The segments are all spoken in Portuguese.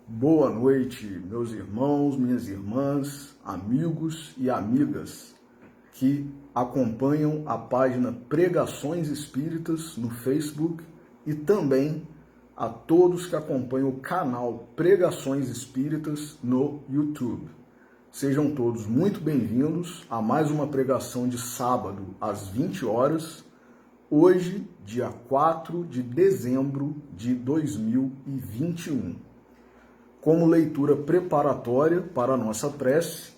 Boa noite, meus irmãos, minhas irmãs, amigos e amigas que acompanham a página Pregações Espíritas no Facebook e também a todos que acompanham o canal Pregações Espíritas no YouTube. Sejam todos muito bem-vindos a mais uma pregação de sábado às 20 horas, hoje, dia 4 de dezembro de 2021. Como leitura preparatória para a nossa prece,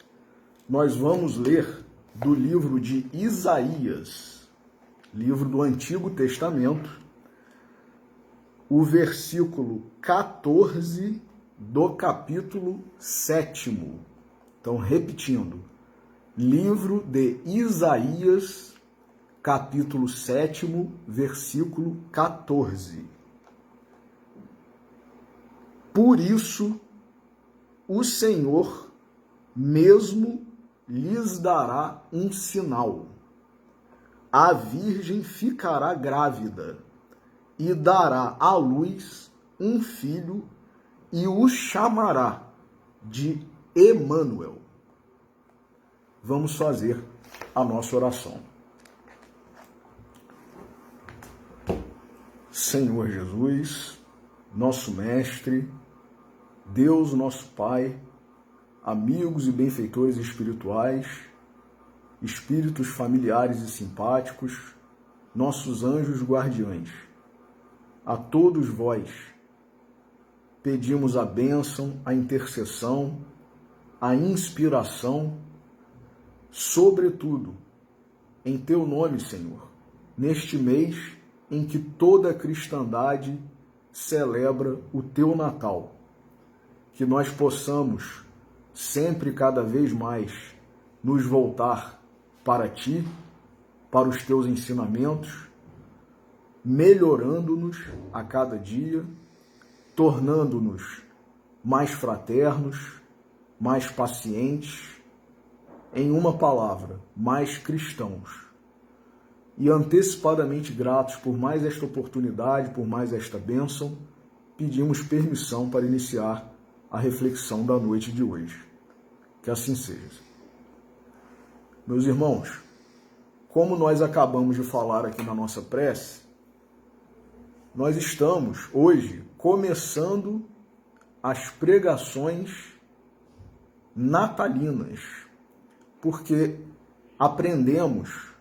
nós vamos ler do livro de Isaías, livro do Antigo Testamento, o versículo 14 do capítulo 7. Então, repetindo, livro de Isaías, capítulo 7, versículo 14. Por isso, o Senhor mesmo lhes dará um sinal. A virgem ficará grávida e dará à luz um filho e o chamará de Emanuel. Vamos fazer a nossa oração. Senhor Jesus, nosso Mestre, Deus, nosso Pai, amigos e benfeitores espirituais, espíritos familiares e simpáticos, nossos anjos guardiães, a todos vós pedimos a bênção, a intercessão, a inspiração, sobretudo, em Teu nome, Senhor, neste mês em que toda a cristandade celebra o Teu Natal, que nós possamos sempre, cada vez mais, nos voltar para Ti, para os Teus ensinamentos, melhorando-nos a cada dia, tornando-nos mais fraternos, mais pacientes, em uma palavra, mais cristãos. E antecipadamente gratos por mais esta oportunidade, por mais esta bênção, pedimos permissão para iniciar a reflexão da noite de hoje. Que assim seja. Meus irmãos, como nós acabamos de falar aqui na nossa prece, nós estamos hoje começando as pregações natalinas, porque aprendemos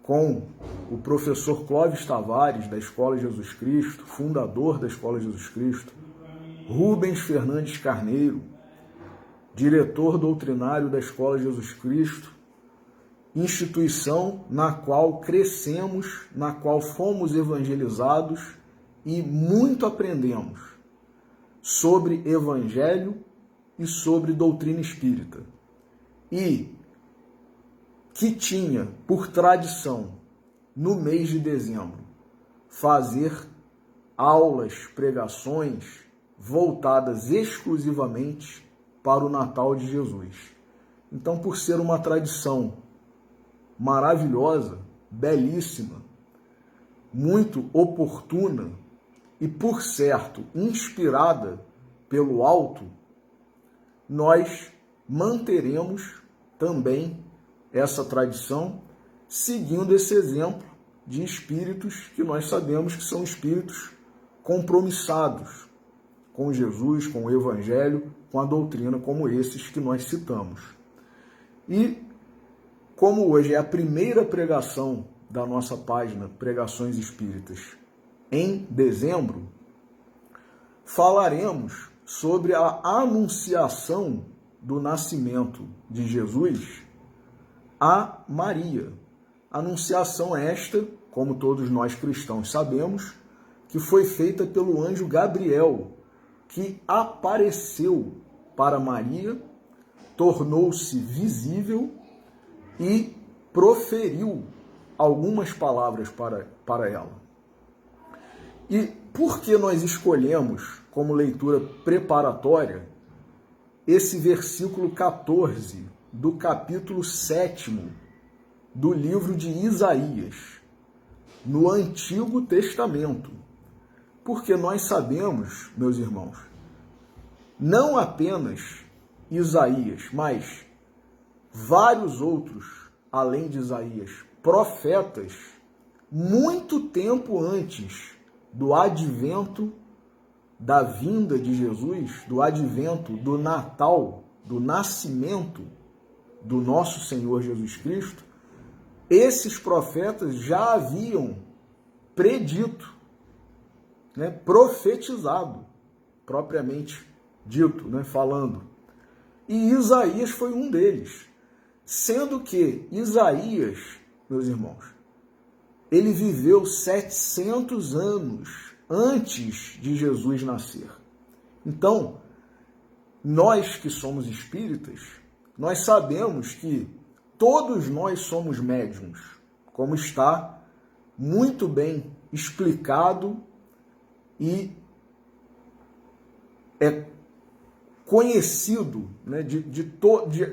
com o professor Clóvis Tavares, da Escola Jesus Cristo, fundador da Escola Jesus Cristo, Rubens Fernandes Carneiro, diretor doutrinário da Escola Jesus Cristo, instituição na qual crescemos, na qual fomos evangelizados e muito aprendemos sobre evangelho e sobre doutrina espírita. E que tinha por tradição, no mês de dezembro, fazer aulas, pregações voltadas exclusivamente para o Natal de Jesus. Então, por ser uma tradição maravilhosa, belíssima, muito oportuna e, por certo, inspirada pelo alto, nós manteremos também essa tradição, seguindo esse exemplo de espíritos que nós sabemos que são espíritos compromissados com Jesus, com o Evangelho, com a doutrina, como esses que nós citamos. E, como hoje é a primeira pregação da nossa página Pregações Espíritas em dezembro, falaremos sobre a anunciação do nascimento de Jesus a Maria. Anunciação esta, como todos nós cristãos sabemos, que foi feita pelo anjo Gabriel, que apareceu para Maria, tornou-se visível e proferiu algumas palavras para ela. E por que nós escolhemos como leitura preparatória esse versículo 14 do capítulo 7 do livro de Isaías, no Antigo Testamento? Porque nós sabemos, meus irmãos, não apenas Isaías, mas vários outros, além de Isaías, profetas, muito tempo antes do advento da vinda de Jesus, do advento do Natal, do nascimento do nosso Senhor Jesus Cristo, esses profetas já haviam predito, né, profetizado, propriamente dito, né, falando. E Isaías foi um deles. Sendo que Isaías, meus irmãos, ele viveu 700 anos antes de Jesus nascer. Então, nós que somos espíritas, nós sabemos que todos nós somos médiuns, como está muito bem explicado e é conhecido, né,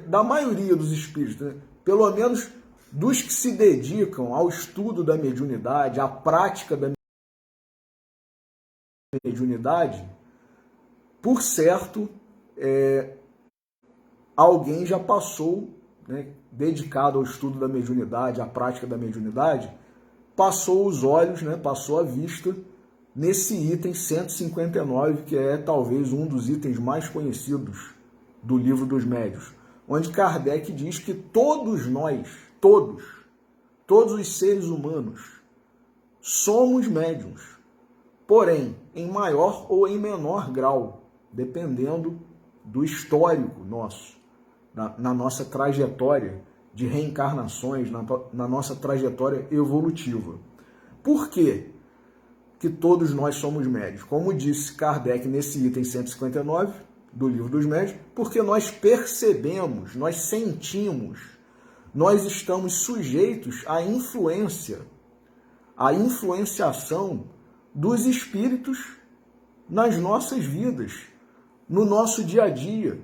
da maioria dos espíritos, né, pelo menos dos que se dedicam ao estudo da mediunidade, à prática da mediunidade, por certo, alguém já passou, né, dedicado ao estudo da mediunidade, à prática da mediunidade, passou os olhos, né, passou a vista nesse item 159, que é talvez um dos itens mais conhecidos do Livro dos Médiuns, onde Kardec diz que todos nós, todos os seres humanos, somos médiuns, porém, em maior ou em menor grau, dependendo do histórico nosso, na nossa trajetória de reencarnações, na nossa trajetória evolutiva. Por quê que todos nós somos médiuns? Como disse Kardec nesse item 159 do Livro dos Médiuns, porque nós percebemos, nós sentimos, nós estamos sujeitos à influenciação dos espíritos nas nossas vidas, no nosso dia a dia.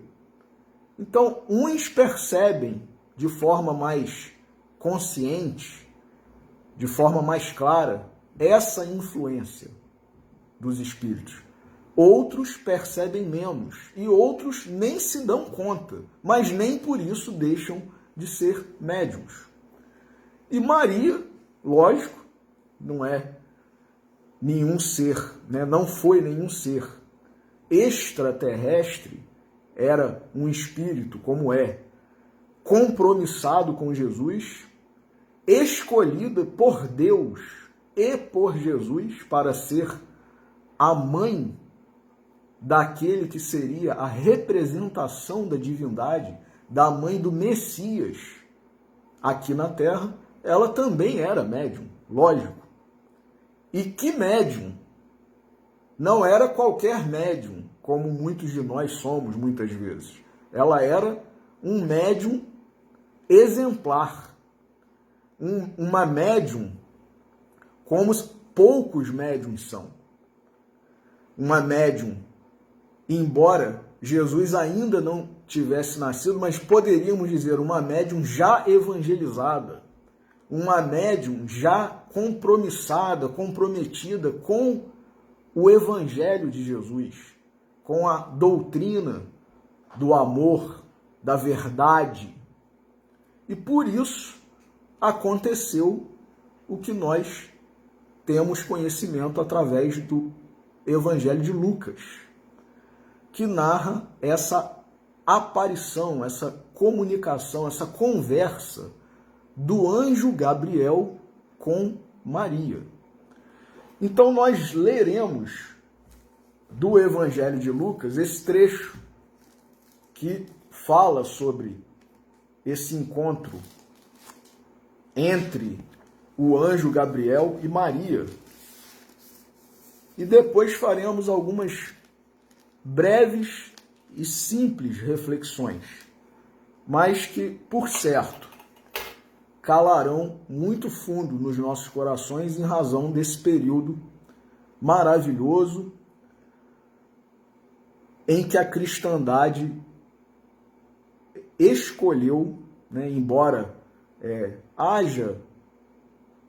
Então, uns percebem de forma mais consciente, de forma mais clara, essa influência dos espíritos. Outros percebem menos e outros nem se dão conta, mas nem por isso deixam de ser médiuns. E Maria, lógico, não é nenhum ser, né? Não foi nenhum ser extraterrestre, era um espírito, como é, compromissado com Jesus, escolhida por Deus e por Jesus para ser a mãe daquele que seria a representação da divindade, da mãe do Messias aqui na Terra. Ela também era médium, lógico. E que médium? Não era qualquer médium, como muitos de nós somos muitas vezes. Ela era um médium exemplar, uma médium como poucos médiums são. Uma médium, embora Jesus ainda não tivesse nascido, mas poderíamos dizer uma médium já evangelizada, uma médium já compromissada, comprometida com o Evangelho de Jesus, com a doutrina do amor, da verdade. E por isso aconteceu o que nós temos conhecimento através do Evangelho de Lucas, que narra essa aparição, essa comunicação, essa conversa do anjo Gabriel com Maria. Então nós leremos do Evangelho de Lucas esse trecho que fala sobre esse encontro entre o anjo Gabriel e Maria. E depois faremos algumas breves e simples reflexões, mas que, por certo, calarão muito fundo nos nossos corações em razão desse período maravilhoso em que a cristandade escolheu, né, embora haja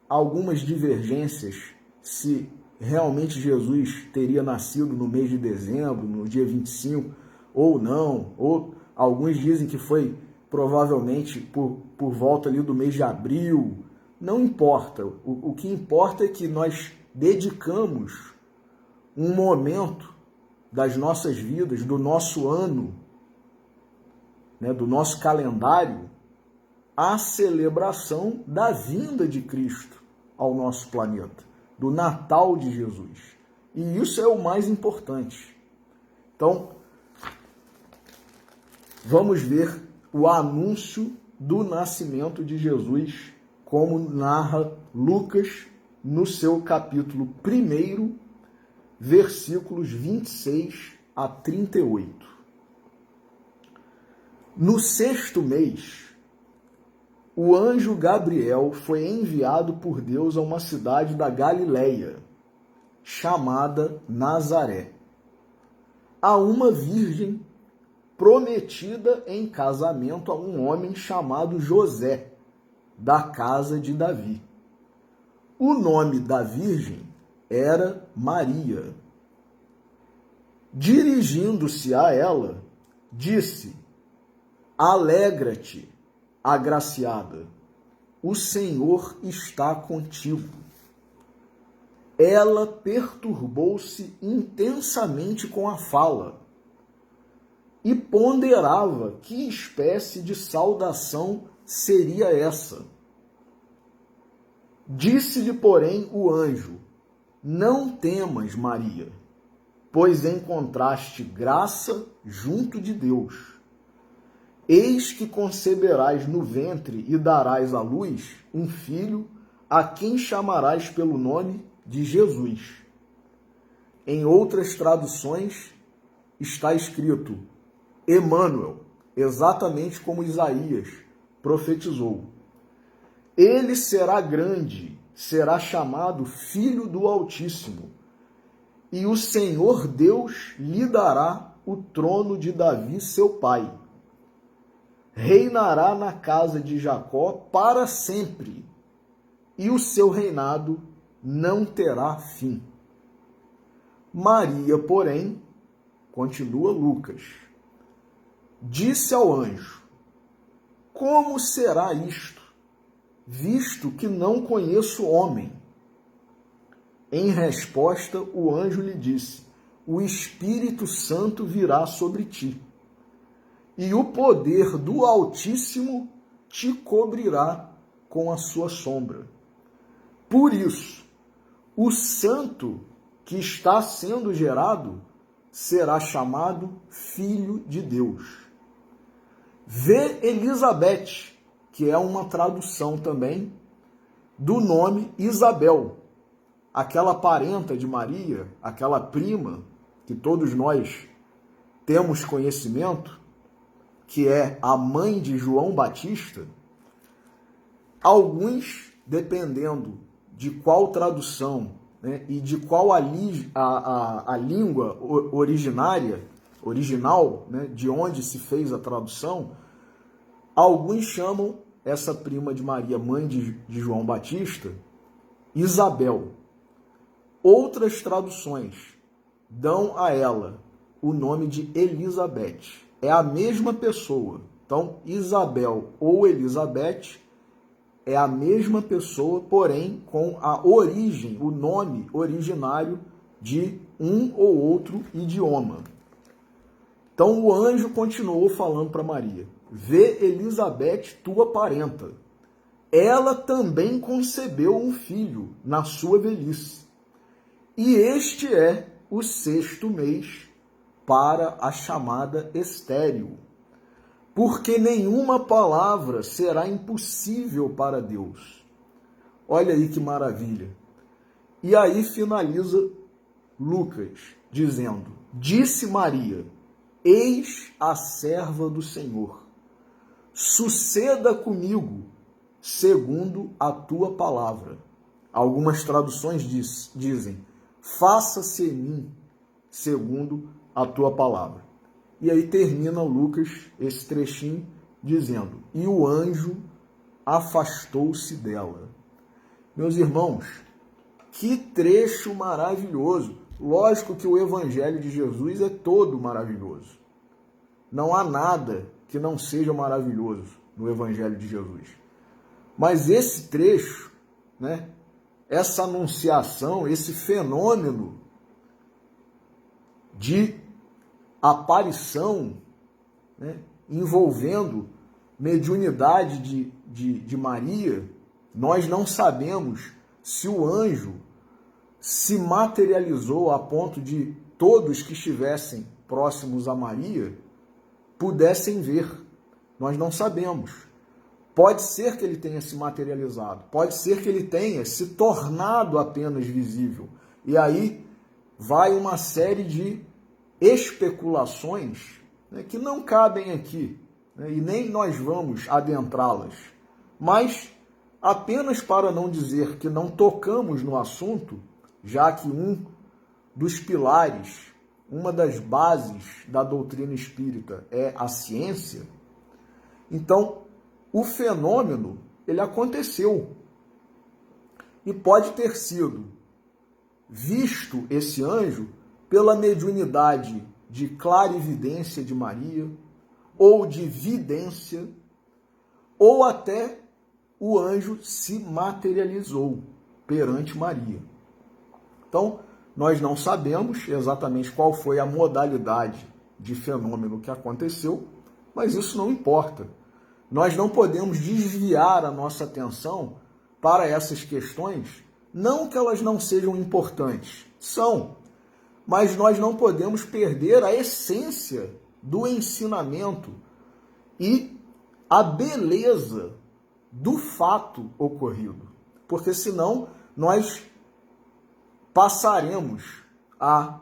algumas divergências se realmente Jesus teria nascido no mês de dezembro, no dia 25, ou não, ou alguns dizem que foi provavelmente por volta ali do mês de abril. Não importa. O que importa é que nós dedicamos um momento das nossas vidas, do nosso ano, né, do nosso calendário, à celebração da vinda de Cristo ao nosso planeta, do Natal de Jesus. E isso é o mais importante. Então, vamos ver o anúncio do nascimento de Jesus, como narra Lucas no seu capítulo 1, versículos 26 a 38. No 6º mês, o anjo Gabriel foi enviado por Deus a uma cidade da Galileia, chamada Nazaré, a uma virgem prometida em casamento a um homem chamado José, da casa de Davi. O nome da virgem era Maria. Dirigindo-se a ela, disse: Alegra-te, agraciada, o Senhor está contigo. Ela perturbou-se intensamente com a fala e ponderava que espécie de saudação seria essa. Disse-lhe, porém, o anjo: Não temas, Maria, pois encontraste graça junto de Deus. Eis que conceberás no ventre e darás à luz um filho, a quem chamarás pelo nome de Jesus. Em outras traduções está escrito Emmanuel, exatamente como Isaías profetizou. Ele será grande, será chamado Filho do Altíssimo, e o Senhor Deus lhe dará o trono de Davi, seu pai. Reinará na casa de Jacó para sempre, e o seu reinado não terá fim. Maria, porém, continua Lucas, disse ao anjo: Como será isto, visto que não conheço homem? Em resposta, o anjo lhe disse: O Espírito Santo virá sobre ti, e o poder do Altíssimo te cobrirá com a sua sombra. Por isso, o santo que está sendo gerado será chamado Filho de Deus. Vê Elizabeth, que é uma tradução também do nome Isabel, aquela parenta de Maria, aquela prima que todos nós temos conhecimento, que é a mãe de João Batista. Alguns, dependendo de qual tradução, né, e de qual a língua original, né, de onde se fez a tradução, alguns chamam essa prima de Maria, mãe de João Batista, Isabel. Outras traduções dão a ela o nome de Elizabeth. É a mesma pessoa. Então, Isabel ou Elizabeth é a mesma pessoa, porém com a origem, o nome originário de um ou outro idioma. Então, o anjo continuou falando para Maria: Vê Elizabeth, tua parenta. Ela também concebeu um filho na sua velhice. E este é o 6º mês para a chamada estéril, porque nenhuma palavra será impossível para Deus. Olha aí que maravilha. E aí finaliza Lucas dizendo: Disse Maria: Eis a serva do Senhor. Suceda comigo segundo a tua palavra. Algumas traduções dizem: Faça-se em mim segundo a tua palavra. E aí termina Lucas esse trechinho dizendo: E o anjo afastou-se dela. Meus irmãos, que trecho maravilhoso! Lógico que o Evangelho de Jesus é todo maravilhoso. Não há nada que não seja maravilhoso no Evangelho de Jesus. Mas esse trecho, né, essa anunciação, esse fenômeno de aparição, né, envolvendo mediunidade de Maria, nós não sabemos se o anjo se materializou a ponto de todos que estivessem próximos a Maria pudessem ver. Nós não sabemos. Pode ser que ele tenha se materializado, pode ser que ele tenha se tornado apenas visível. E aí vai uma série de especulações, né, que não cabem aqui, né, e nem nós vamos adentrá-las. Mas, apenas para não dizer que não tocamos no assunto, já que um dos pilares, uma das bases da doutrina espírita é a ciência, então o fenômeno, ele aconteceu. E pode ter sido visto esse anjo pela mediunidade de clarividência de Maria, ou de vidência, ou até o anjo se materializou perante Maria. Então, nós não sabemos exatamente qual foi a modalidade de fenômeno que aconteceu, mas isso não importa. Nós não podemos desviar a nossa atenção para essas questões, não que elas não sejam importantes, são, mas nós não podemos perder a essência do ensinamento e a beleza do fato ocorrido, porque senão nós passaremos a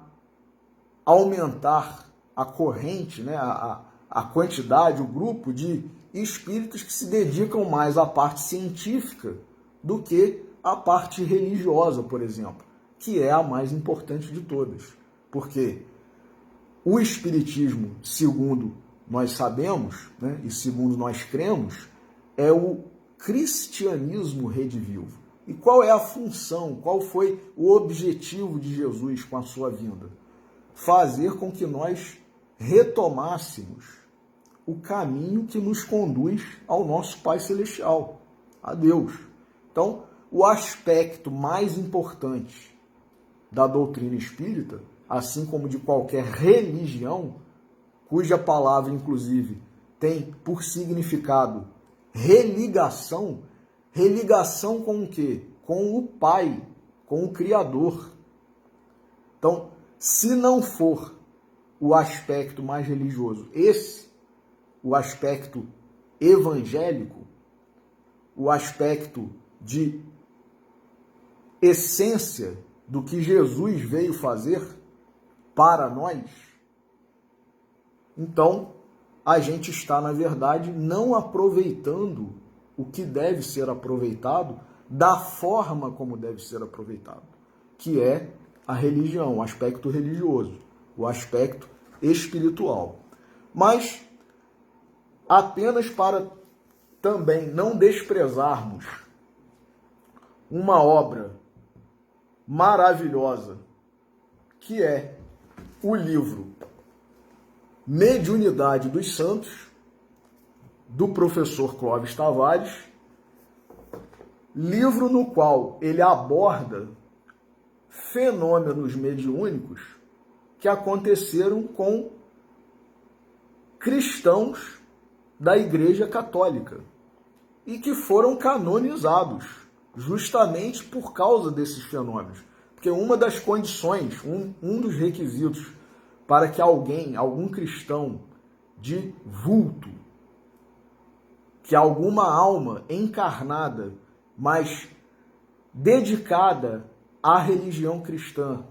aumentar a corrente, né, a quantidade, o grupo de espíritos que se dedicam mais à parte científica do que à parte religiosa, por exemplo, que é a mais importante de todas. Porque o espiritismo, segundo nós sabemos, né, e segundo nós cremos, é o cristianismo redivivo. E qual é a função, qual foi o objetivo de Jesus com a sua vinda? Fazer com que nós retomássemos o caminho que nos conduz ao nosso Pai Celestial, a Deus. Então, o aspecto mais importante da doutrina espírita, assim como de qualquer religião, cuja palavra, inclusive, tem por significado religação, religação com o quê? Com o Pai, com o Criador. Então, se não for o aspecto mais religioso, o aspecto evangélico, o aspecto de essência do que Jesus veio fazer para nós, então a gente está, na verdade, não aproveitando o que deve ser aproveitado da forma como deve ser aproveitado, que é a religião, o aspecto religioso, o aspecto espiritual. Mas apenas para também não desprezarmos uma obra maravilhosa, que é o livro Mediunidade dos Santos, do professor Clóvis Tavares, livro no qual ele aborda fenômenos mediúnicos que aconteceram com cristãos da Igreja Católica e que foram canonizados justamente por causa desses fenômenos. Porque uma das condições, um dos requisitos para que algum cristão de vulto, que alguma alma encarnada, mas dedicada à religião cristã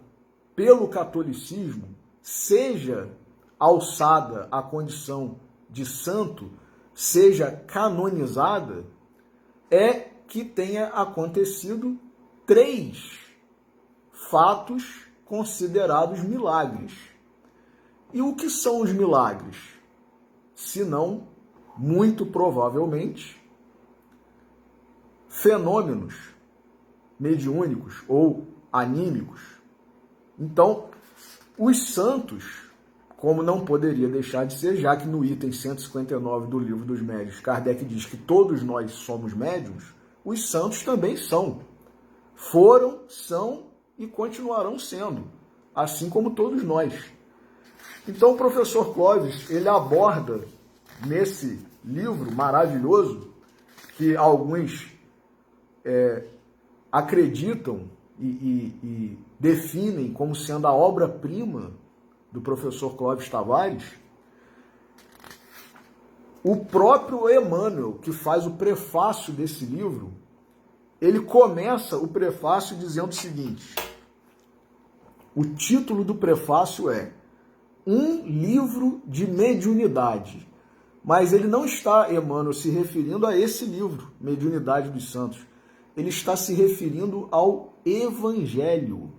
pelo catolicismo, seja alçada à condição de santo, seja canonizada, é que tenha acontecido 3 fatos considerados milagres. E o que são os milagres? Senão, muito provavelmente, fenômenos mediúnicos ou anímicos. Então, os santos, como não poderia deixar de ser, já que no item 159 do Livro dos Médiuns, Kardec diz que todos nós somos médiuns, os santos também são. Foram, são e continuarão sendo, assim como todos nós. Então o professor Clóvis, ele aborda nesse livro maravilhoso, que alguns acreditam e definem como sendo a obra-prima do professor Clóvis Tavares, o próprio Emmanuel, que faz o prefácio desse livro, ele começa o prefácio dizendo o seguinte: o título do prefácio é Um Livro de Mediunidade. Mas ele não está, Emmanuel, se referindo a esse livro, Mediunidade dos Santos. Ele está se referindo ao Evangelho,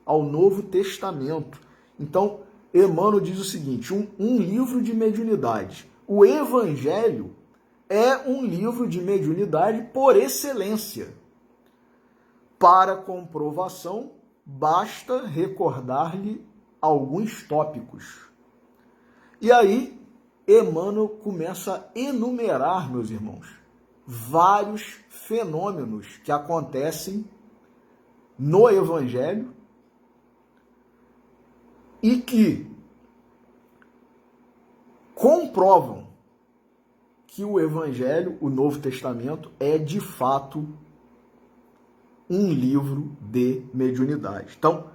ao Novo Testamento. Então, Emmanuel diz o seguinte: um livro de mediunidade. O Evangelho é um livro de mediunidade por excelência. Para comprovação, basta recordar-lhe alguns tópicos. E aí, Emmanuel começa a enumerar, meus irmãos, vários fenômenos que acontecem no Evangelho e que comprovam que o Evangelho, o Novo Testamento, é de fato um livro de mediunidade. Então,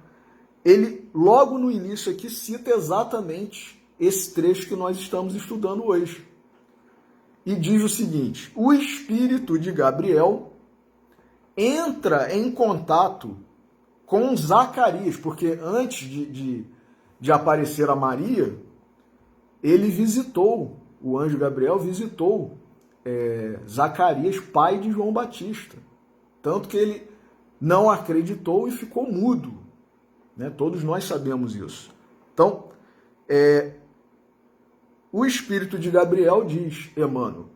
ele logo no início aqui cita exatamente esse trecho que nós estamos estudando hoje. E diz o seguinte: o espírito de Gabriel entra em contato com Zacarias, porque antes de aparecer a Maria, ele visitou, o anjo Gabriel visitou Zacarias, pai de João Batista. Tanto que ele não acreditou e ficou mudo. Né? Todos nós sabemos isso. Então, o espírito de Gabriel, diz Emmanuel,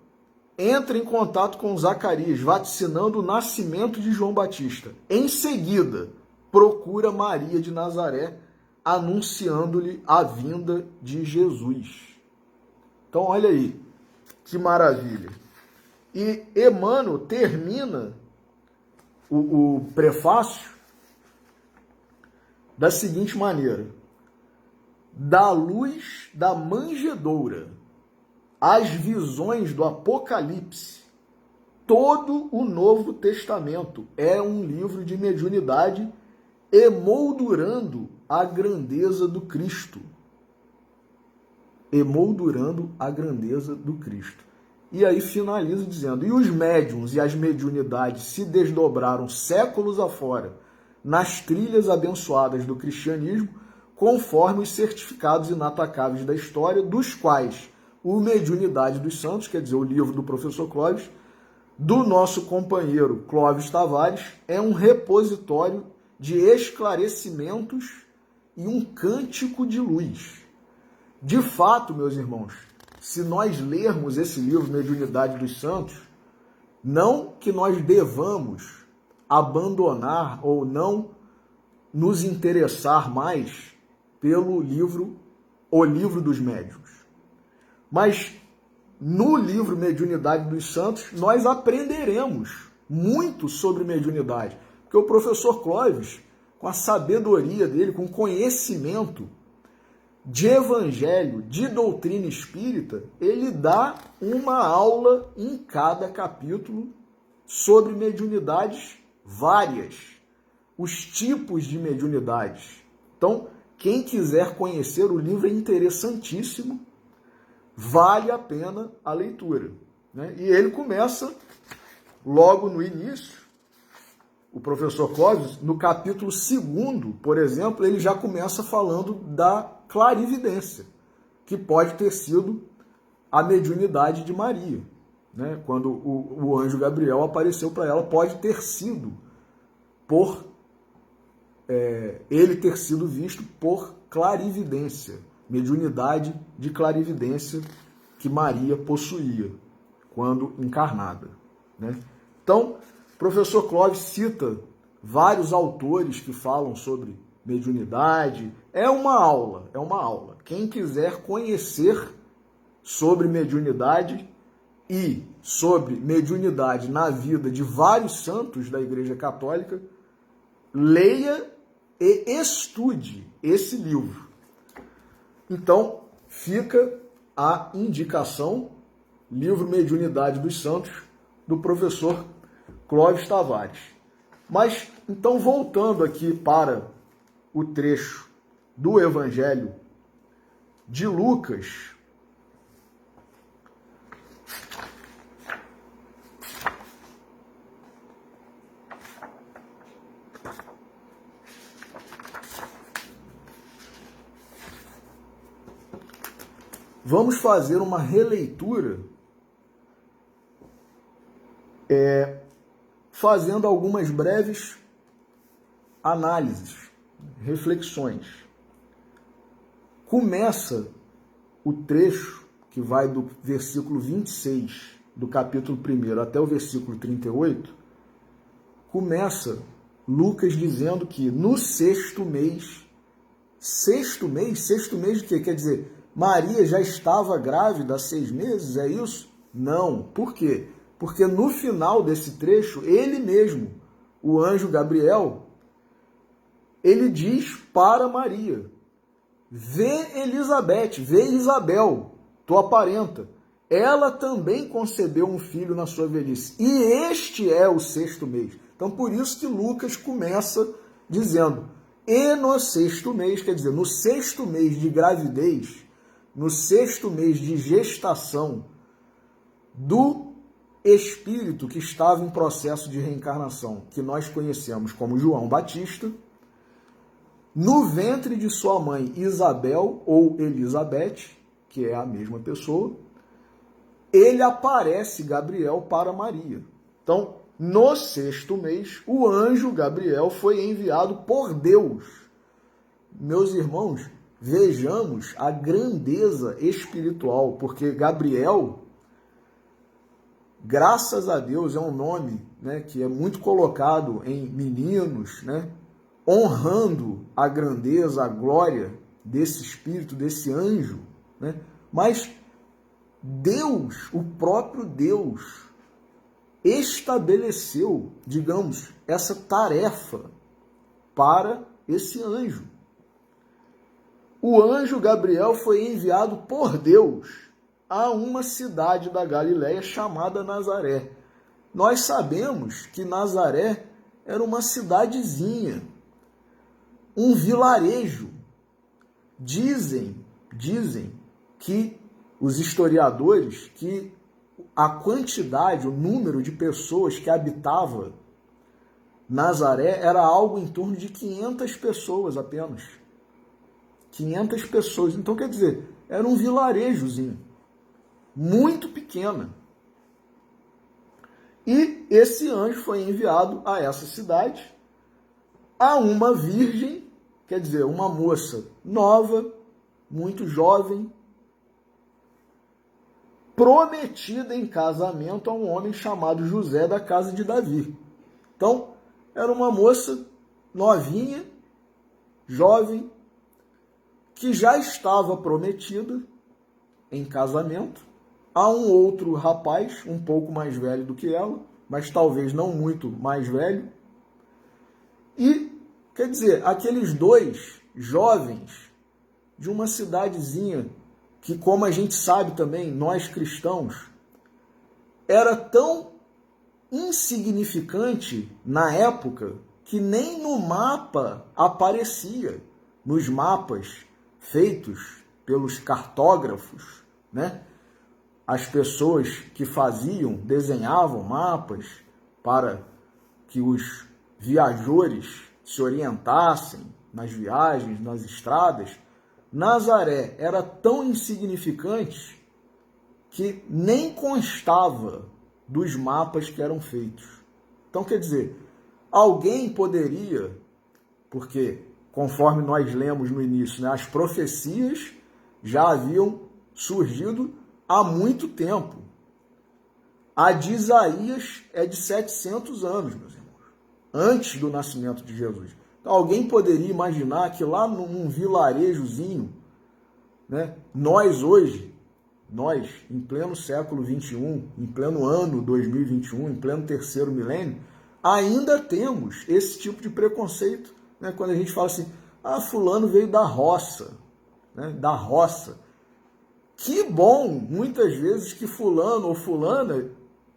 entra em contato com Zacarias, vaticinando o nascimento de João Batista. Em seguida, procura Maria de Nazaré, anunciando-lhe a vinda de Jesus. Então, olha aí, que maravilha. E Emmanuel termina o prefácio da seguinte maneira: da luz da manjedoura às visões do Apocalipse, todo o Novo Testamento é um livro de mediunidade emoldurando a grandeza do Cristo. Emoldurando a grandeza do Cristo. E aí finaliza dizendo: e os médiuns e as mediunidades se desdobraram séculos afora nas trilhas abençoadas do cristianismo, conforme os certificados inatacáveis da história, dos quais o Mediunidade dos Santos, quer dizer, o livro do professor Clóvis, do nosso companheiro Clóvis Tavares, é um repositório de esclarecimentos e um cântico de luz. De fato, meus irmãos, se nós lermos esse livro, Mediunidade dos Santos, não que nós devamos abandonar ou não nos interessar mais pelo livro, o livro dos médiuns. Mas no livro Mediunidade dos Santos, nós aprenderemos muito sobre mediunidade. Porque o professor Clóvis, com a sabedoria dele, com o conhecimento de evangelho, de doutrina espírita, ele dá uma aula em cada capítulo sobre mediunidades várias, os tipos de mediunidades. Então, quem quiser conhecer, o livro é interessantíssimo, vale a pena a leitura. Né? E ele começa, logo no início, o professor Clóvis, no capítulo 2º, por exemplo, ele já começa falando da clarividência, que pode ter sido a mediunidade de Maria. Né? Quando o anjo Gabriel apareceu para ela, pode ter sido por ele ter sido visto por clarividência, mediunidade de clarividência que Maria possuía quando encarnada. Né? Então, o professor Clóvis cita vários autores que falam sobre mediunidade. É uma aula, é uma aula. Quem quiser conhecer sobre mediunidade e sobre mediunidade na vida de vários santos da Igreja Católica, leia e estude esse livro. Então, fica a indicação, livro Mediunidade dos Santos, do professor Clóvis Tavares. Mas, então, voltando aqui para o trecho do Evangelho de Lucas, vamos fazer uma releitura, fazendo algumas breves análises, reflexões. Começa o trecho que vai do versículo 26 do capítulo 1 até o versículo 38, começa Lucas dizendo que no sexto mês de quê? Quer dizer, Maria já estava grávida há 6 meses, é isso? Não. Por quê? Porque no final desse trecho, ele mesmo, o anjo Gabriel, ele diz para Maria: vê Elizabeth, vê Isabel, tua parenta. Ela também concebeu um filho na sua velhice. E este é o sexto mês. Então, por isso que Lucas começa dizendo: e no sexto mês, quer dizer, no sexto mês de gravidez, no sexto mês de gestação do espírito que estava em processo de reencarnação, que nós conhecemos como João Batista, no ventre de sua mãe Isabel, ou Elizabeth, que é a mesma pessoa, ele aparece, Gabriel, para Maria. Então, no sexto mês, o anjo Gabriel foi enviado por Deus. Meus irmãos, vejamos a grandeza espiritual, porque Gabriel, graças a Deus, é um nome, né, que é muito colocado em meninos, né, honrando a grandeza, a glória desse espírito, desse anjo, né? Mas Deus, o próprio Deus, estabeleceu, digamos, essa tarefa para esse anjo. O anjo Gabriel foi enviado por Deus a uma cidade da Galileia chamada Nazaré. Nós sabemos que Nazaré era uma cidadezinha, um vilarejo. Dizem que os historiadores que a quantidade, o número de pessoas que habitava Nazaré era algo em torno de 500 pessoas apenas. 500 pessoas. Então, quer dizer, era um vilarejozinho, muito pequena. E esse anjo foi enviado a essa cidade, a uma virgem, quer dizer, uma moça nova, muito jovem, prometida em casamento a um homem chamado José da casa de Davi. Então, era uma moça novinha, jovem, que já estava prometida em casamento a um outro rapaz, um pouco mais velho do que ela, mas talvez não muito mais velho. E, quer dizer, aqueles dois jovens de uma cidadezinha que, como a gente sabe também, nós cristãos, era tão insignificante na época que nem no mapa aparecia, nos mapas feitos pelos cartógrafos, né? As pessoas que desenhavam mapas para que os viajores se orientassem nas viagens, nas estradas. Nazaré era tão insignificante que nem constava dos mapas que eram feitos. Então, quer dizer, alguém poderia, porque conforme nós lemos no início, né, as profecias já haviam surgido há muito tempo. A de Isaías é de 700 anos, meus irmãos, antes do nascimento de Jesus. Alguém poderia imaginar que lá num vilarejozinho, né, nós, em pleno século XXI, em pleno ano 2021, em pleno terceiro milênio, ainda temos esse tipo de preconceito, né? Quando a gente fala assim, fulano veio da roça, né? Da roça. Que bom, muitas vezes, que fulano ou fulana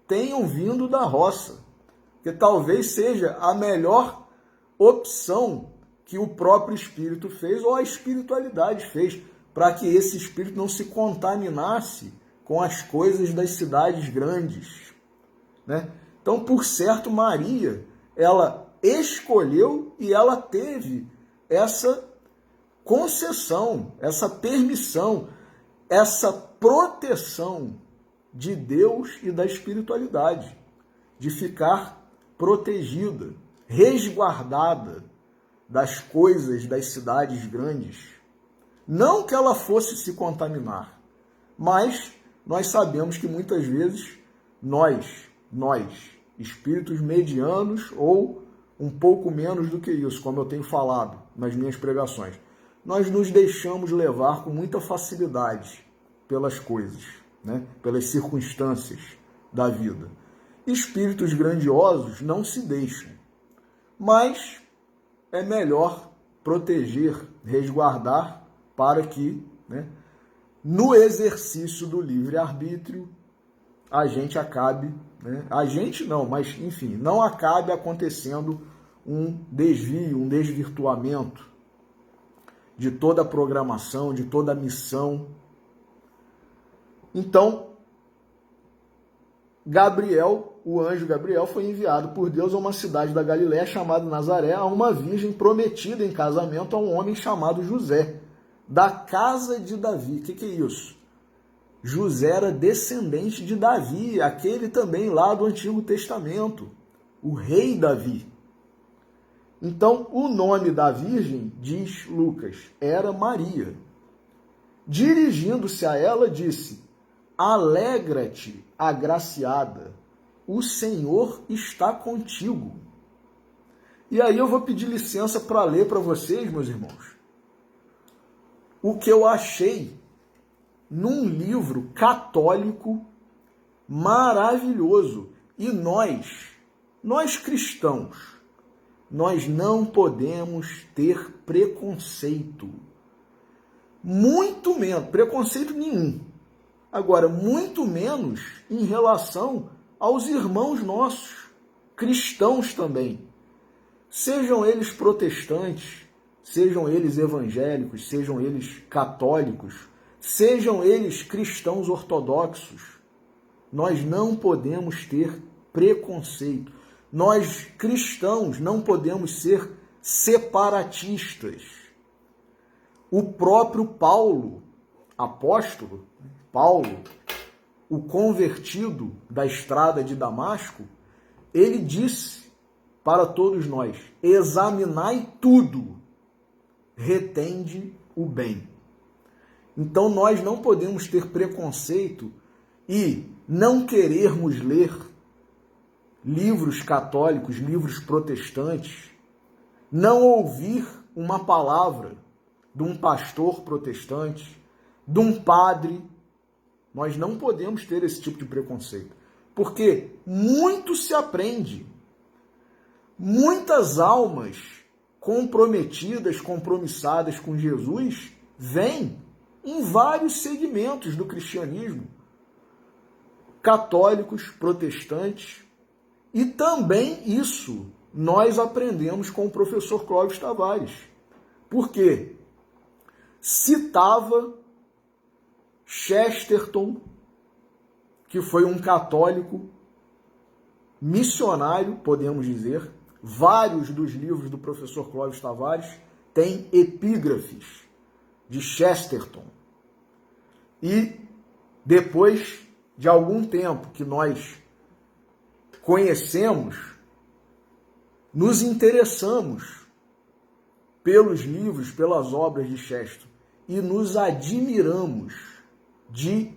tenham vindo da roça, que talvez seja a melhor opção que o próprio espírito fez ou a espiritualidade fez, para que esse espírito não se contaminasse com as coisas das cidades grandes, né? Então, por certo, Maria, ela escolheu e ela teve essa concessão, essa permissão, essa proteção de Deus e da espiritualidade, de ficar protegida, resguardada das coisas das cidades grandes. Não que ela fosse se contaminar, mas nós sabemos que muitas vezes nós, espíritos medianos ou um pouco menos do que isso, como eu tenho falado nas minhas pregações, nós nos deixamos levar com muita facilidade pelas coisas, né? Pelas circunstâncias da vida. Espíritos grandiosos não se deixam, mas é melhor proteger, resguardar, para que, né, no exercício do livre-arbítrio, a gente acabe, né, a gente não, mas enfim, não acabe acontecendo um desvio, um desvirtuamento de toda a programação, de toda a missão. Então, Gabriel, o anjo Gabriel, foi enviado por Deus a uma cidade da Galiléia chamada Nazaré, a uma virgem prometida em casamento a um homem chamado José, da casa de Davi. O que é isso? José era descendente de Davi, aquele também lá do Antigo Testamento, o rei Davi. Então, o nome da virgem, diz Lucas, era Maria. Dirigindo-se a ela, disse: alegra-te, agraciada, o Senhor está contigo. E aí eu vou pedir licença para ler para vocês, meus irmãos, o que eu achei num livro católico maravilhoso. E nós cristãos, nós não podemos ter preconceito. Muito menos, preconceito nenhum. Agora, muito menos em relação aos irmãos nossos, cristãos também. Sejam eles protestantes, sejam eles evangélicos, sejam eles católicos, sejam eles cristãos ortodoxos. Nós não podemos ter preconceito. Nós, cristãos, não podemos ser separatistas. O próprio Paulo, apóstolo, Paulo, o convertido da estrada de Damasco, ele disse para todos nós: examinai tudo, retende o bem. Então nós não podemos ter preconceito e não querermos ler livros católicos, livros protestantes, não ouvir uma palavra de um pastor protestante, de um padre. Nós não podemos ter esse tipo de preconceito, porque muito se aprende. Muitas almas comprometidas, compromissadas com Jesus, vêm em vários segmentos do cristianismo, católicos, protestantes, e também isso nós aprendemos com o professor Clóvis Tavares, porque citava Chesterton, que foi um católico missionário, podemos dizer. Vários dos livros do professor Clóvis Tavares têm epígrafes de Chesterton. E depois de algum tempo que nós conhecemos, nos interessamos pelos livros, pelas obras de Chesterton e nos admiramos de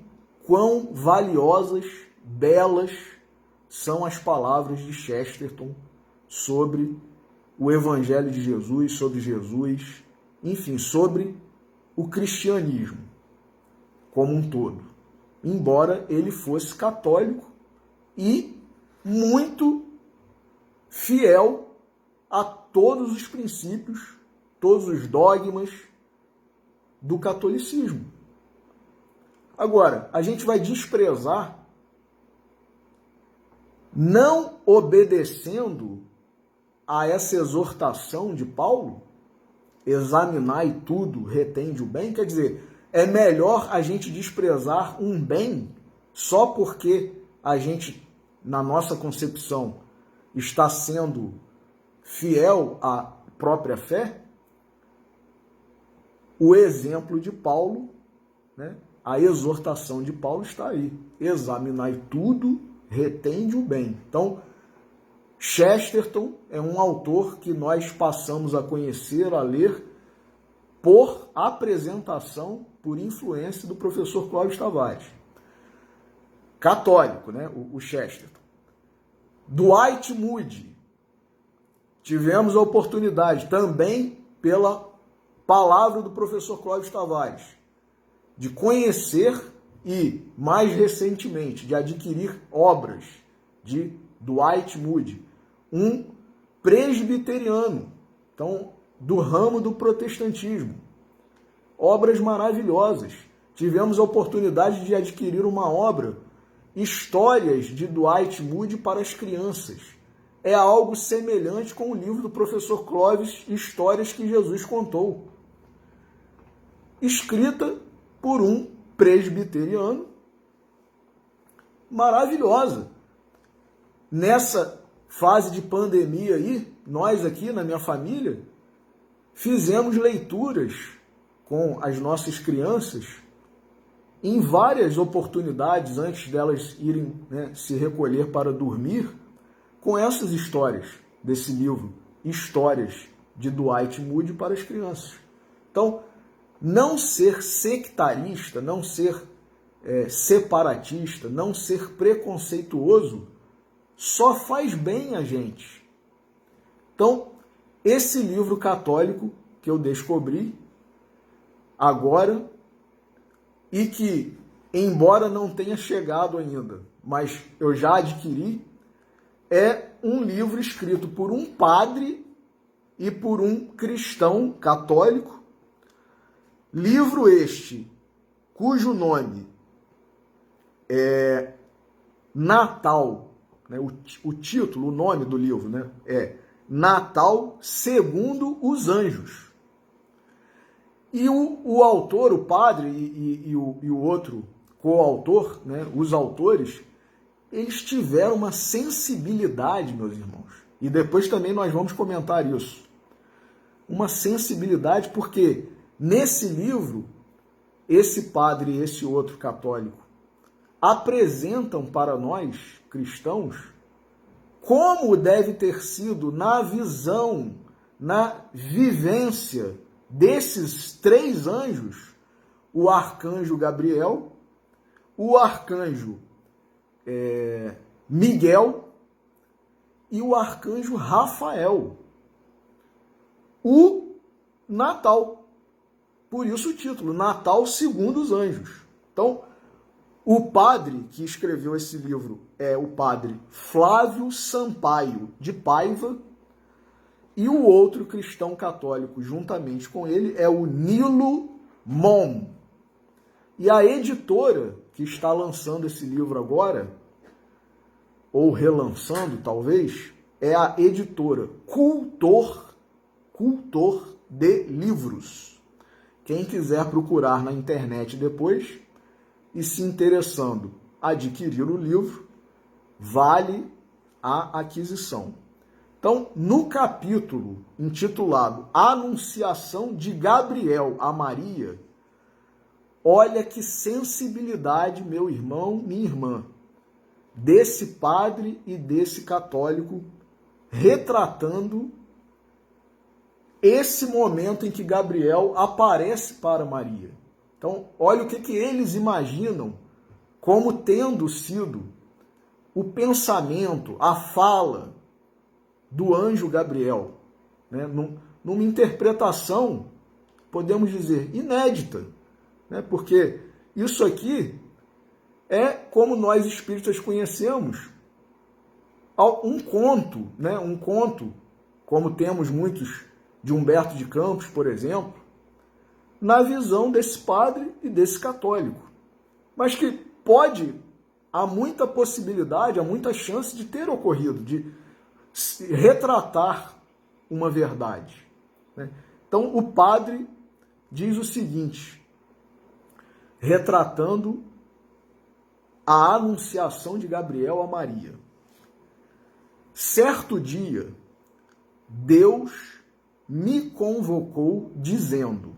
quão valiosas, belas são as palavras de Chesterton sobre o Evangelho de Jesus, enfim, sobre o cristianismo como um todo, embora ele fosse católico e muito fiel a todos os princípios, todos os dogmas do catolicismo. Agora, a gente vai desprezar, não obedecendo a essa exortação de Paulo, examinai tudo, retende o bem, quer dizer, é melhor a gente desprezar um bem só porque a gente, na nossa concepção, está sendo fiel à própria fé? O exemplo de Paulo, né? A exortação de Paulo está aí. Examinai tudo, retende o bem. Então, Chesterton é um autor que nós passamos a conhecer, a ler, por apresentação, por influência do professor Clóvis Tavares. Católico, né? O Chesterton. Dwight Moody. Tivemos a oportunidade, também pela palavra do professor Clóvis Tavares, de conhecer e, mais recentemente, de adquirir obras de Dwight Moody, um presbiteriano, então, do ramo do protestantismo. Obras maravilhosas. Tivemos a oportunidade de adquirir uma obra, Histórias de Dwight Moody para as Crianças. É algo semelhante com o livro do professor Clóvis, Histórias que Jesus Contou, escrita por um presbiteriano, maravilhosa. Nessa fase de pandemia aí, nós aqui na minha família fizemos leituras com as nossas crianças em várias oportunidades antes delas irem, né, se recolher para dormir, com essas histórias desse livro, Histórias de Dwight Moody para as Crianças. Então, não ser sectarista, não ser separatista, não ser preconceituoso, só faz bem a gente. Então, esse livro católico que eu descobri agora, e que, embora não tenha chegado ainda, mas eu já adquiri, é um livro escrito por um padre e por um cristão católico. Livro este, cujo nome é Natal, né? O título, o nome do livro, né? É Natal segundo os Anjos. E o autor, o padre e o outro coautor, né? Os autores, eles tiveram uma sensibilidade, meus irmãos. E depois também nós vamos comentar isso. Uma sensibilidade, porque nesse livro, esse padre e esse outro católico apresentam para nós, cristãos, como deve ter sido na visão, na vivência desses três anjos, o arcanjo Gabriel, o arcanjo Miguel e o arcanjo Rafael. O Natal. Por isso o título, Natal segundo os Anjos. Então, o padre que escreveu esse livro é o padre Flávio Sampaio de Paiva, e o outro cristão católico juntamente com ele é o Nilo Mon. E a editora que está lançando esse livro agora, ou relançando talvez, é a editora Cultor de Livros. Quem quiser procurar na internet depois e se interessando adquirir o livro, vale a aquisição. Então, no capítulo intitulado Anunciação de Gabriel a Maria, olha que sensibilidade, meu irmão, minha irmã, desse padre e desse católico retratando esse momento em que Gabriel aparece para Maria. Então, olha o que eles imaginam como tendo sido o pensamento, a fala do anjo Gabriel. né? Numa interpretação, podemos dizer, inédita, né? Porque isso aqui é como nós espíritas conhecemos, um conto, né? Um conto, como temos muitos de Humberto de Campos, por exemplo, na visão desse padre e desse católico, mas que há muita possibilidade, há muita chance de ter ocorrido, de retratar uma verdade, né? Então, o padre diz o seguinte, retratando a anunciação de Gabriel a Maria. Certo dia, Deus me convocou dizendo,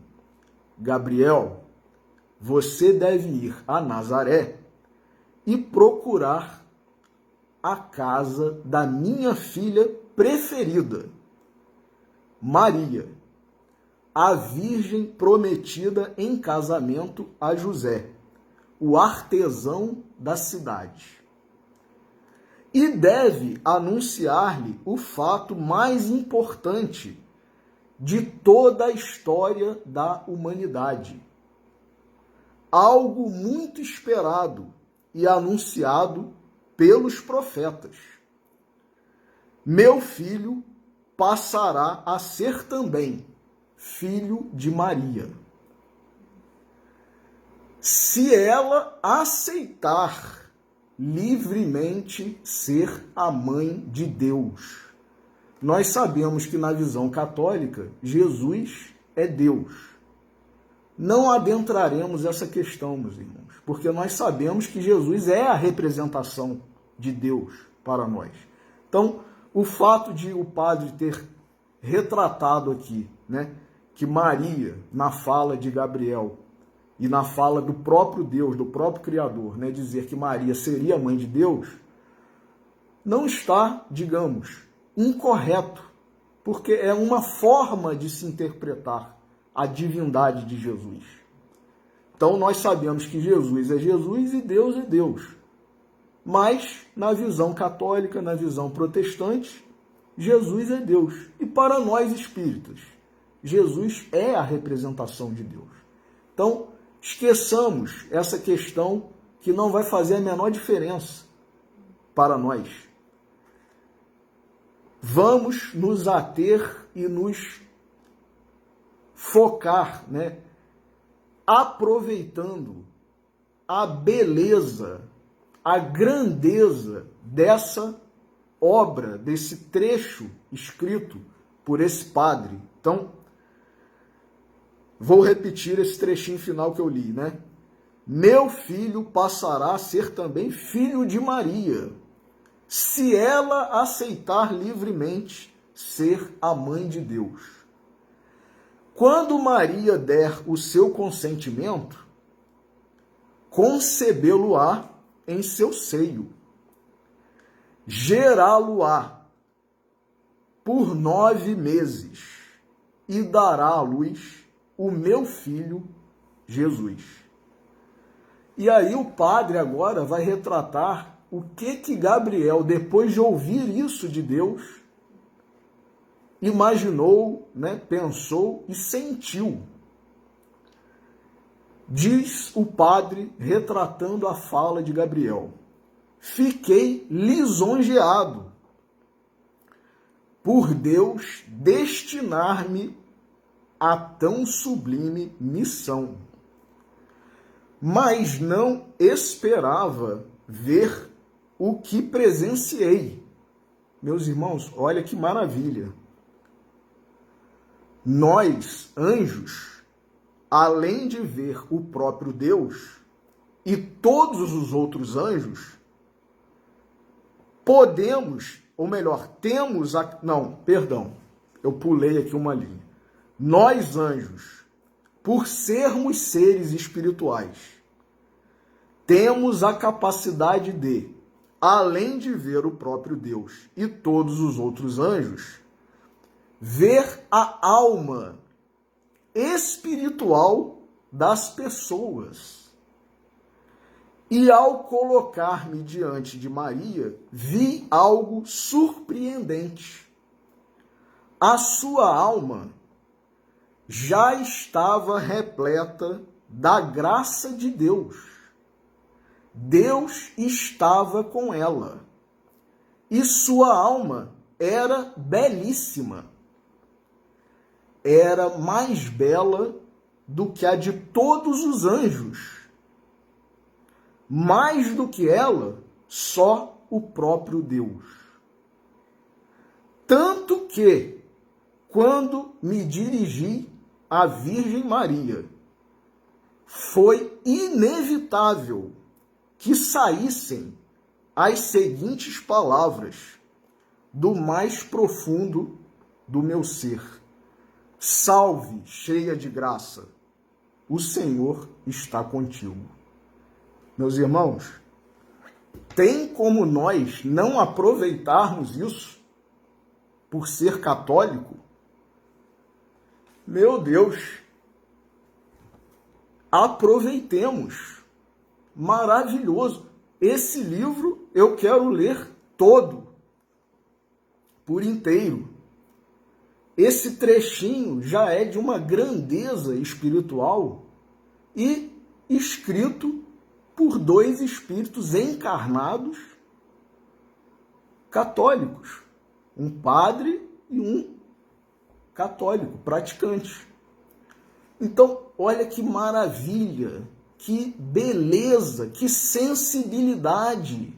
Gabriel, você deve ir a Nazaré e procurar a casa da minha filha preferida, Maria, a virgem prometida em casamento a José, o artesão da cidade. E deve anunciar-lhe o fato mais importante de toda a história da humanidade. Algo muito esperado e anunciado pelos profetas. Meu filho passará a ser também filho de Maria. Se ela aceitar livremente ser a mãe de Deus. Nós sabemos que na visão católica, Jesus é Deus. Não adentraremos essa questão, meus irmãos, porque nós sabemos que Jesus é a representação de Deus para nós. Então, o fato de o padre ter retratado aqui, né, que Maria, na fala de Gabriel e na fala do próprio Deus, do próprio Criador, né, dizer que Maria seria a mãe de Deus, não está, digamos, incorreto, porque é uma forma de se interpretar a divindade de Jesus. Então nós sabemos que Jesus é Jesus e Deus é Deus. Mas na visão católica, na visão protestante, Jesus é Deus. E para nós espíritas, Jesus é a representação de Deus. Então, esqueçamos essa questão que não vai fazer a menor diferença para nós. Vamos nos ater e nos focar, né, aproveitando a beleza, a grandeza dessa obra, desse trecho escrito por esse padre. Então, vou repetir esse trechinho final que eu li, né? Meu filho passará a ser também filho de Maria, se ela aceitar livremente ser a mãe de Deus. Quando Maria der o seu consentimento, concebê-lo-á em seu seio, gerá-lo-á por 9 meses e dará à luz o meu filho Jesus. E aí o padre agora vai retratar o que Gabriel, depois de ouvir isso de Deus, imaginou, né, pensou e sentiu. Diz o padre, retratando a fala de Gabriel: fiquei lisonjeado por Deus destinar-me a tão sublime missão, mas não esperava ver o que presenciei. Meus irmãos, olha que maravilha. Nós, anjos, além de ver o próprio Deus e todos os outros anjos, podemos, ou melhor, temos eu pulei aqui uma linha. Nós, anjos, por sermos seres espirituais, temos a capacidade de, além de ver o próprio Deus e todos os outros anjos, ver a alma espiritual das pessoas. E ao colocar-me diante de Maria, vi algo surpreendente. a sua alma já estava repleta da graça de Deus. Deus estava com ela. E sua alma era belíssima. Era mais bela do que a de todos os anjos. Mais do que ela, só o próprio Deus. Tanto que, quando me dirigi à Virgem Maria, foi inevitável que saíssem as seguintes palavras do mais profundo do meu ser: salve, cheia de graça, o Senhor está contigo. Meus irmãos, tem como nós não aproveitarmos isso por ser católico? Meu Deus, aproveitemos. Maravilhoso. Esse livro eu quero ler todo, por inteiro. Esse trechinho já é de uma grandeza espiritual e escrito por dois espíritos encarnados católicos, um padre e um católico praticante. Então, olha que maravilha, que beleza, que sensibilidade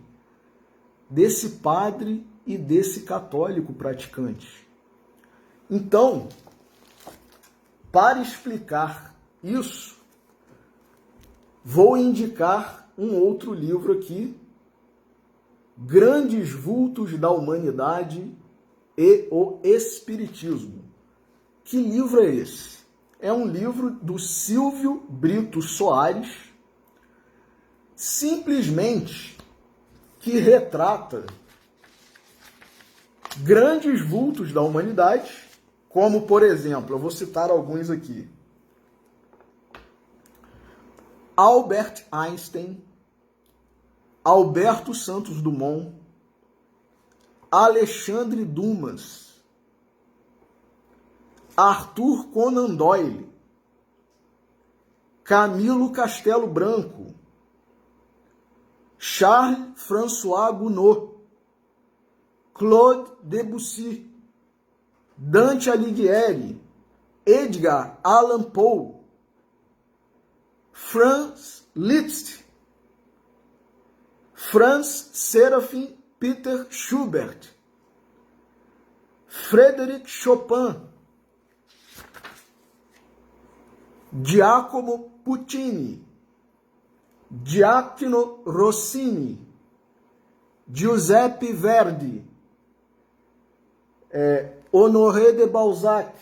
desse padre e desse católico praticante. Então, para explicar isso, vou indicar um outro livro aqui, Grandes Vultos da Humanidade e o Espiritismo. Que livro é esse? É um livro do Silvio Brito Soares, simplesmente que retrata grandes vultos da humanidade, como, por exemplo, eu vou citar alguns aqui: Albert Einstein, Alberto Santos Dumont, Alexandre Dumas, Arthur Conan Doyle, Camilo Castelo Branco, Charles François Gounod, Claude Debussy, Dante Alighieri, Edgar Allan Poe, Franz Liszt, Franz Serafin Peter Schubert, Frédéric Chopin, Giacomo Puccini, Giacomo Rossini, Giuseppe Verdi, Honoré de Balzac,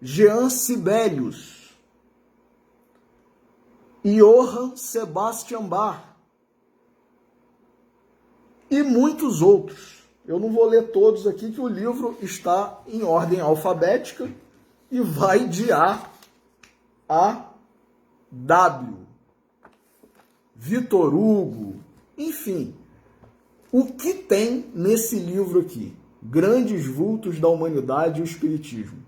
Jean Sibelius, Johann Sebastian Bach e muitos outros. Eu não vou ler todos aqui, que o livro está em ordem alfabética e vai de A a W. Vitor Hugo, enfim. O que tem nesse livro aqui? Grandes Vultos da Humanidade e o Espiritismo.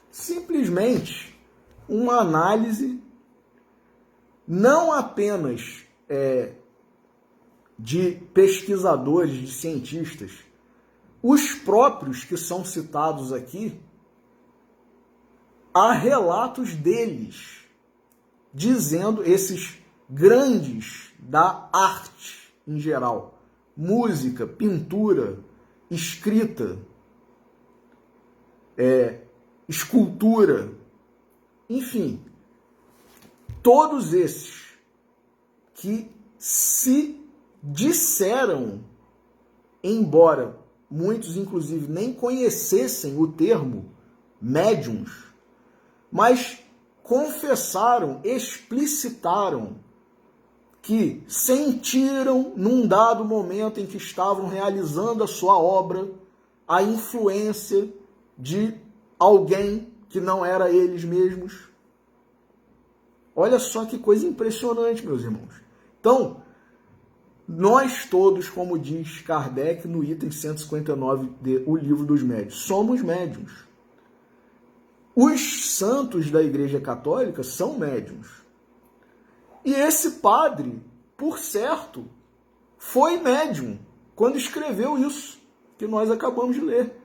Simplesmente uma análise não apenas de pesquisadores, de cientistas, os próprios que são citados aqui, há relatos deles, dizendo, esses grandes da arte em geral, música, pintura, escrita, escultura, enfim, todos esses que se disseram, embora muitos inclusive nem conhecessem o termo médiuns, mas confessaram, explicitaram que sentiram num dado momento em que estavam realizando a sua obra a influência de alguém que não era eles mesmos. Olha só que coisa impressionante, meus irmãos. Então, Nós todos, como diz Kardec no item 159 de O Livro dos Médiuns, somos médiuns. Os santos da Igreja Católica são médiuns. E esse padre, por certo, foi médium quando escreveu isso que nós acabamos de ler.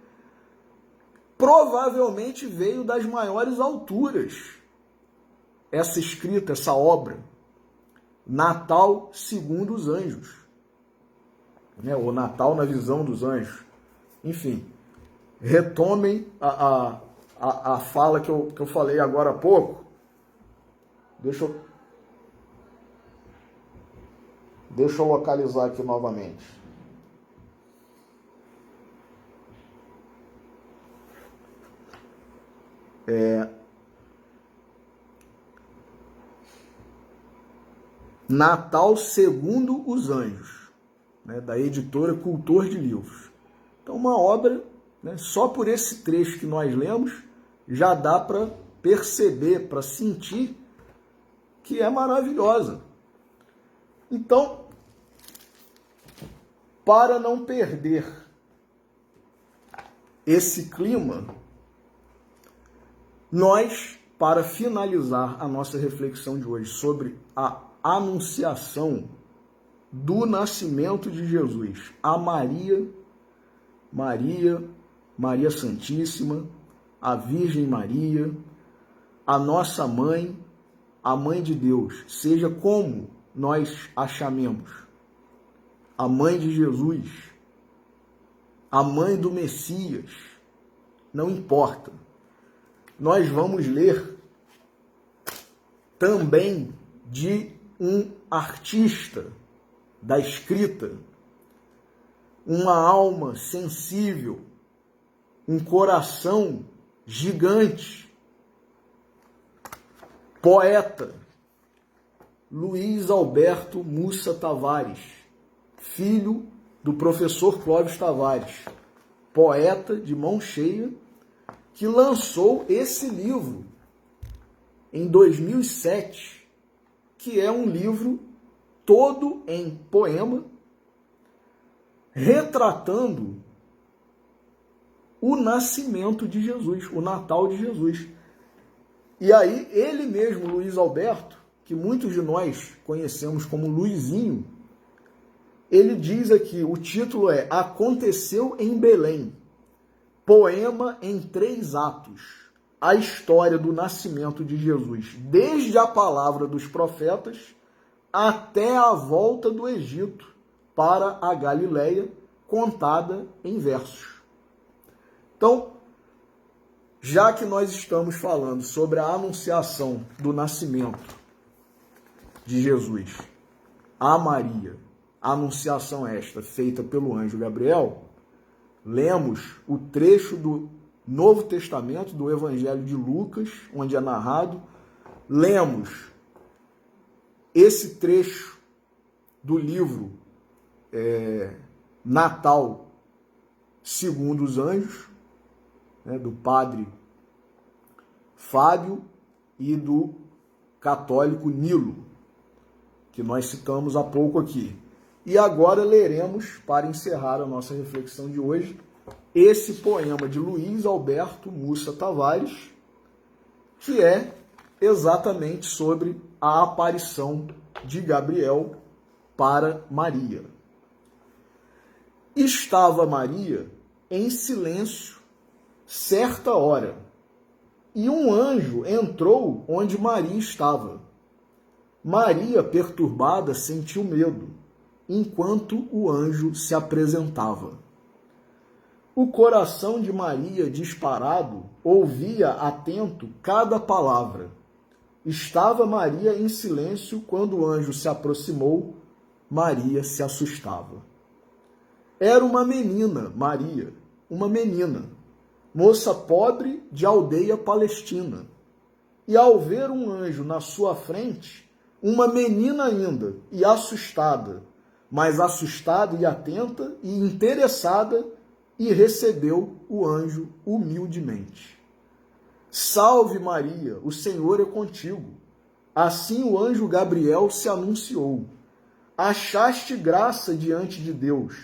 Provavelmente veio das maiores alturas essa escrita, essa obra, Natal segundo os Anjos, né? Ou Natal na visão dos anjos. Enfim, retomem a fala que eu falei agora há pouco. Deixa eu localizar aqui novamente. Natal segundo os Anjos, né, da editora Cultor de Livros. Então, uma obra, né, só por esse trecho que nós lemos, já dá para perceber, para sentir que é maravilhosa. Então, para não perder esse clima, nós, para finalizar a nossa reflexão de hoje sobre a anunciação do nascimento de Jesus a Maria Santíssima, a Virgem Maria, a nossa mãe, a Mãe de Deus, seja como nós a chamemos, a Mãe de Jesus, a Mãe do Messias, não importa. Nós vamos ler também de um artista da escrita, uma alma sensível, um coração gigante, poeta, Luiz Alberto Mussa Tavares, filho do professor Clóvis Tavares, poeta de mão cheia, que lançou esse livro em 2007, que é um livro todo em poema, retratando o nascimento de Jesus, o Natal de Jesus. E aí, ele mesmo, Luiz Alberto, que muitos de nós conhecemos como Luizinho, ele diz aqui, o título é Aconteceu em Belém, poema em 3 atos, a história do nascimento de Jesus, desde a palavra dos profetas até a volta do Egito para a Galileia, contada em versos. Então, já que nós estamos falando sobre a anunciação do nascimento de Jesus a Maria, a anunciação esta feita pelo anjo Gabriel, lemos o trecho do Novo Testamento, do Evangelho de Lucas, onde é narrado, lemos esse trecho do livro Natal segundo os Anjos, né, do padre Fábio e do católico Nilo, que nós citamos há pouco aqui. E agora leremos, para encerrar a nossa reflexão de hoje, esse poema de Luiz Alberto Mussa Tavares, que é exatamente sobre a aparição de Gabriel para Maria. Estava Maria em silêncio certa hora, e um anjo entrou onde Maria estava. Maria, perturbada, sentiu medo, enquanto o anjo se apresentava. O coração de Maria, disparado, ouvia atento cada palavra. Estava Maria em silêncio quando o anjo se aproximou. Maria se assustava. Era uma menina, Maria, uma menina, moça pobre de aldeia palestina. E ao ver um anjo na sua frente, uma menina ainda, e assustada, mas assustada e atenta e interessada, e recebeu o anjo humildemente. Salve Maria, o Senhor é contigo. Assim o anjo Gabriel se anunciou. achaste graça diante de Deus,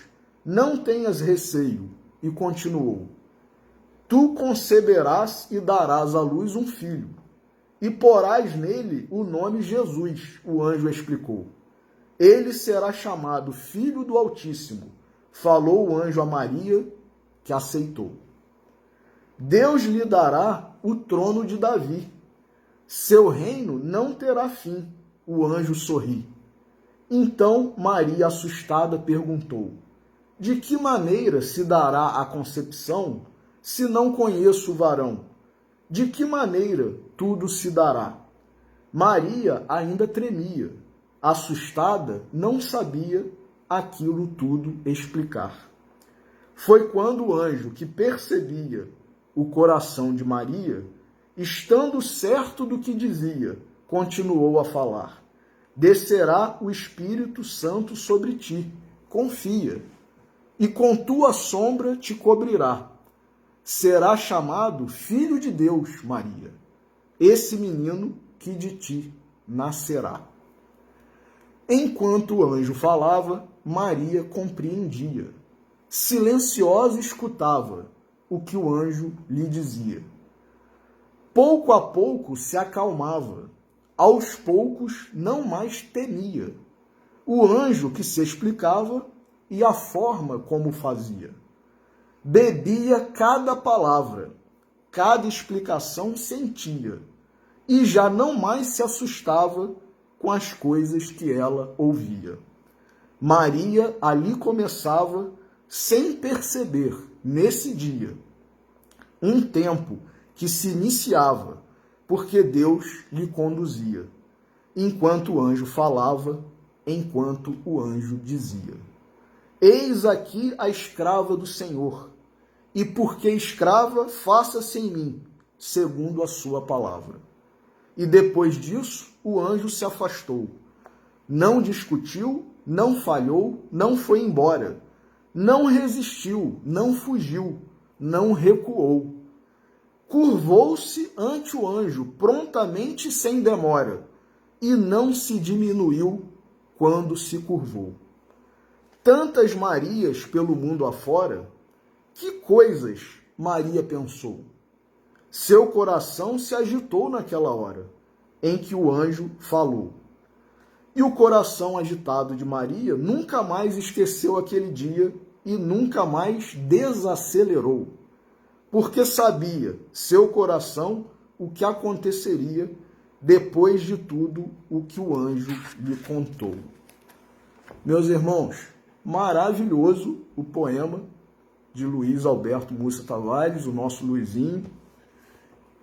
não tenhas receio. E continuou: tu conceberás e darás à luz um filho, e porás nele o nome Jesus. O anjo explicou: ele será chamado Filho do Altíssimo. Falou o anjo a Maria, que aceitou. Deus lhe dará o trono de Davi. Seu reino não terá fim. O anjo sorri. Então Maria, assustada, perguntou: de que maneira se dará a concepção, se não conheço o varão? De que maneira tudo se dará? Maria ainda tremia. Assustada, não sabia aquilo tudo explicar. Foi quando o anjo, que percebia o coração de Maria, estando certo do que dizia, continuou a falar: descerá o Espírito Santo sobre ti, confia, e com tua sombra te cobrirá. Será chamado Filho de Deus, Maria, esse menino que de ti nascerá. Enquanto o anjo falava, Maria compreendia. Silenciosa escutava o que o anjo lhe dizia. Pouco a pouco se acalmava. Aos poucos não mais temia o anjo que se explicava e a forma como fazia. Bebia cada palavra, cada explicação sentia, e já não mais se assustava com as coisas que ela ouvia. Maria ali começava, sem perceber, nesse dia, um tempo que se iniciava, porque Deus lhe conduzia, enquanto o anjo falava, enquanto o anjo dizia: eis aqui a escrava do Senhor, e porque escrava, faça-se em mim, segundo a sua palavra. E depois disso, o anjo se afastou. Não discutiu, não falhou, não foi embora. Não resistiu, não fugiu, não recuou. Curvou-se ante o anjo, prontamente e sem demora, e não se diminuiu quando se curvou. Tantas Marias pelo mundo afora, que coisas Maria pensou? Seu coração se agitou naquela hora em que o anjo falou. E o coração agitado de Maria nunca mais esqueceu aquele dia e nunca mais desacelerou, porque sabia, seu coração, o que aconteceria depois de tudo o que o anjo lhe contou. Meus irmãos, maravilhoso o poema de Luiz Alberto Mussa Tavares, o nosso Luizinho,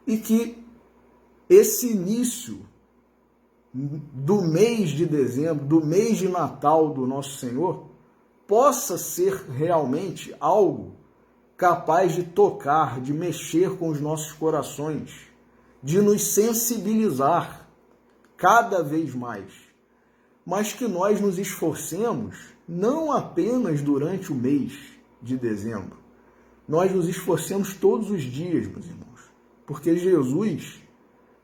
e que esse início do mês de dezembro, do mês de Natal do nosso Senhor, possa ser realmente algo capaz de tocar, de mexer com os nossos corações, de nos sensibilizar cada vez mais, mas que nós nos esforcemos não apenas durante o mês de dezembro, nós nos esforcemos todos os dias, meus irmãos, porque Jesus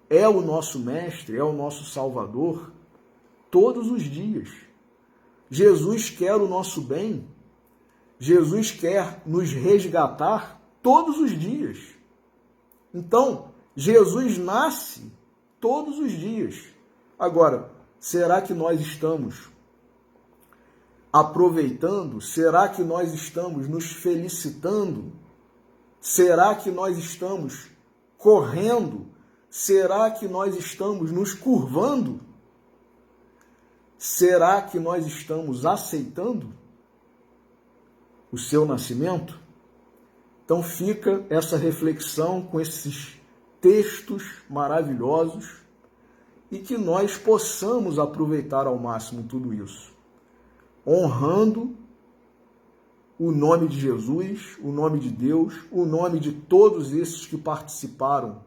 é o nosso mestre, é o nosso salvador todos os dias. Jesus quer o nosso bem, Jesus quer nos resgatar todos os dias. Então, Jesus nasce todos os dias. Agora, será que nós estamos aproveitando? Será que nós estamos nos felicitando? Será que nós estamos correndo? Será que nós estamos nos curvando? Será que nós estamos aceitando o seu nascimento? Então fica essa reflexão com esses textos maravilhosos e que nós possamos aproveitar ao máximo tudo isso, honrando o nome de Jesus, o nome de Deus, o nome de todos esses que participaram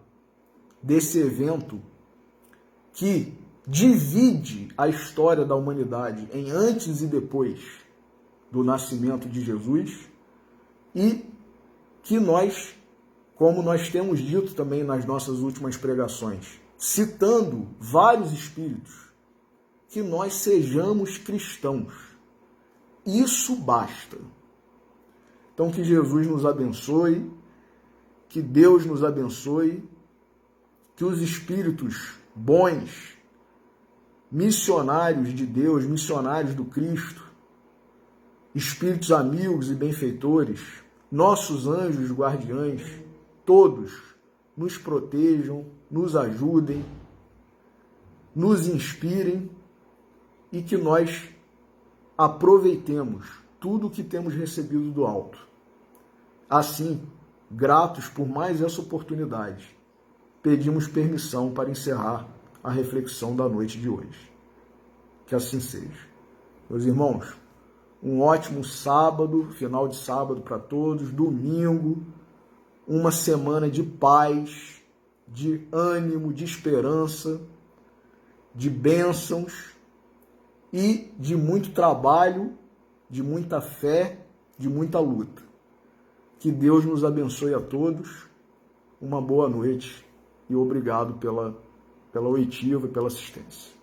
desse evento que divide a história da humanidade em antes e depois do nascimento de Jesus, e que nós, como nós temos dito também nas nossas últimas pregações, citando vários espíritos que nós sejamos cristãos. Isso basta. Então, que Jesus nos abençoe, que Deus nos abençoe, que os espíritos bons, missionários de Deus, missionários do Cristo, espíritos amigos e benfeitores, nossos anjos guardiães, todos nos protejam, nos ajudem, nos inspirem e que nós aproveitemos tudo o que temos recebido do alto. Assim, gratos por mais essa oportunidade, pedimos permissão para encerrar a reflexão da noite de hoje. Que assim seja. Meus irmãos, um ótimo sábado, final de sábado para todos, domingo, uma semana de paz, de ânimo, de esperança, de bênçãos e de muito trabalho, de muita fé, de muita luta. Que Deus nos abençoe a todos, uma boa noite e obrigado pela oitiva e pela assistência.